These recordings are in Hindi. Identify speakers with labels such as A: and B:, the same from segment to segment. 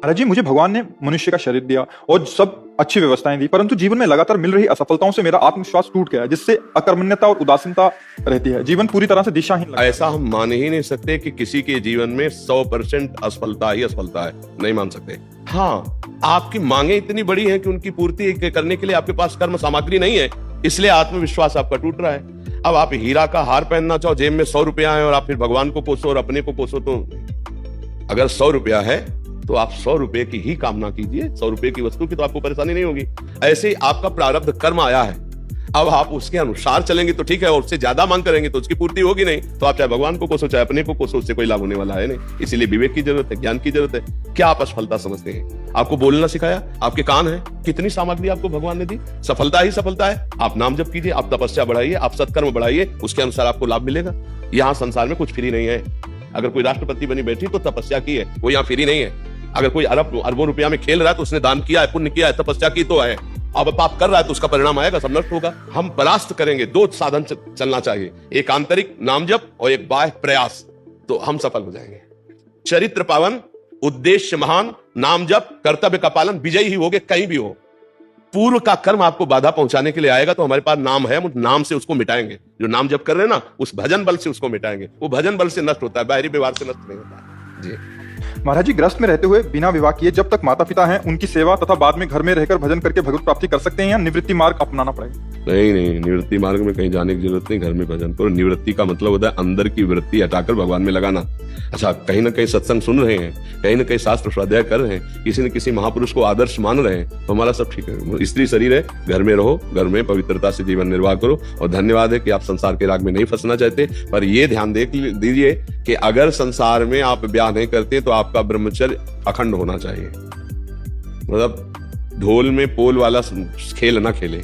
A: महाराज जी, मुझे भगवान ने मनुष्य का शरीर दिया और सब अच्छी व्यवस्थाएं दी, परंतु जीवन में लगातार मिल रही असफलताओं से मेरा आत्मविश्वास टूट गया है, जिससे अकर्मण्यता और उदासीनता रहती है। जीवन पूरी तरह से दिशाहीन लगता है।
B: ऐसा हम मान ही नहीं सकते कि किसी के जीवन में 100% असफलता ही असफलता है, नहीं मान सकते। हाँ, आपकी मांगे इतनी बड़ी हैं कि उनकी पूर्ति करने के लिए आपके पास कर्म सामग्री नहीं है, इसलिए आत्मविश्वास आपका टूट रहा है। अब आप हीरा का हार पहनना चाहो, जेब में 100 रुपया है और आप फिर भगवान को कोसो और अपने को कोसो, तो अगर 100 रुपया है तो आप 100 रुपए की ही कामना कीजिए, 100 रुपए की वस्तु की तो आपको परेशानी नहीं होगी। ऐसे ही आपका प्रारब्ध कर्म आया है, अब आप उसके अनुसार चलेंगे तो ठीक है, और उससे ज्यादा मांग करेंगे तो उसकी पूर्ति होगी नहीं। तो आप चाहे भगवान को कोसो चाहे अपने को कोसो, उससे कोई लाभ होने वाला है नहीं। इसीलिए विवेक की जरूरत है, ज्ञान की जरूरत है। क्या आप असफलता समझते हैं? आपको बोलना सिखाया, आपके कान है, कितनी सामग्री आपको भगवान ने दी, सफलता ही सफलता है। आप नाम जप कीजिए, आप तपस्या बढ़ाइए, आप सत्कर्म बढ़ाइए, उसके अनुसार आपको लाभ मिलेगा। यहाँ संसार में कुछ फ्री नहीं है। अगर कोई राष्ट्रपति बनी बैठी तो तपस्या की है, वो यहाँ फ्री नहीं है। अगर कोई अरबों रुपया में खेल रहा है तो उसने दान किया है, पुण्य किया है, तपस्या की तो है। अब पाप कर रहा है तो उसका परिणाम आएगा, सब नष्ट होगा। हम परास्त करेंगे, दो साधन चलना चाहिए, एक आंतरिक नाम जप और एक बाह्य प्रयास, तो हम सफल हो जाएंगे। चरित्र पावन, उद्देश्य महान, नाम जप, कर्तव्य का पालन, विजयी ही होगे कहीं भी हो। पूर्व का कर्म आपको बाधा पहुंचाने के लिए आएगा तो हमारे पास नाम है, नाम से उसको मिटाएंगे। जो नाम जप कर रहे हैं ना, उस भजन बल से उसको मिटाएंगे। वो भजन बल से नष्ट होता है, बाहरी व्यवहार से नष्ट नहीं होता। जी
A: महाराज जी, ग्रस्त में रहते हुए बिना विवाह किए जब तक माता पिता हैं उनकी सेवा तथा बाद में घर में रहकर भजन करके भगवत प्राप्ति कर सकते हैं या निवृत्ति मार्ग अपनाना पड़ेगा?
B: नहीं, निवृत्ति मार्ग में कहीं जाने की जरूरत नहीं, घर में भजन करो। निवृत्ति का मतलब होता है अंदर की वृत्ति हटाकर भगवान में लगाना। अच्छा, कहीं ना कहीं सत्संग सुन रहे हैं, कहीं ना कहीं शास्त्र स्वाध्याय कर रहे हैं, किसी न किसी महापुरुष को आदर्श मान रहे हैं, तो हमारा सब ठीक है। स्त्री शरीर है, घर में रहो, घर में पवित्रता से जीवन निर्वाह करो। और धन्यवाद है कि आप संसार के राग में नहीं फंसना चाहते, पर यह ध्यान दीजिए कि अगर संसार में आप ब्याह नहीं करते तो आपका ब्रह्मचर्य अखंड होना चाहिए। मतलब ढोल में पोल वाला खेल ना खेले।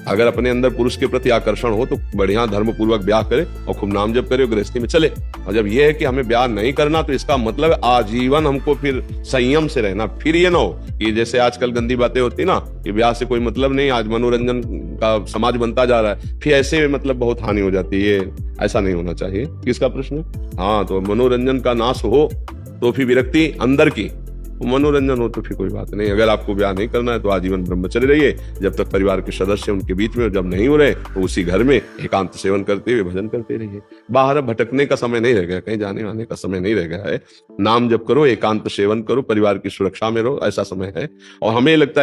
B: अगर अपने अंदर पुरुष के प्रति आकर्षण हो तो बढ़िया धर्म पूर्वक ब्याह करे और खूब नाम जप करे और गृहस्थी में चले। और जब यह है कि हमें ब्याह नहीं करना तो इसका मतलब आजीवन हमको फिर संयम से रहना। फिर ये ना हो कि जैसे आजकल गंदी बातें होती ना कि ब्याह से कोई मतलब नहीं, आज मनोरंजन का समाज बनता जा रहा है, फिर ऐसे मतलब बहुत हानि हो जाती है। ऐसा नहीं होना चाहिए। किसका प्रश्न? हाँ, तो मनोरंजन का नाश हो तो फिर विरक्ति अंदर की, मनोरंजन हो तो फिर कोई बात नहीं। अगर आपको ब्याह नहीं करना है तो आजीवन ब्रह्मचर्य रहिए, जब तक परिवार के सदस्य उनके बीच में, जब नहीं हो रहे तो उसी घर में एकांत सेवन करते हुए भजन करते रहिए। बाहर भटकने का समय नहीं रह गया, कहीं जाने आने का समय नहीं रह गया है। नाम जप करो, एकांत सेवन करो, परिवार की सुरक्षा में रहो, ऐसा समय है। और हमें लगता है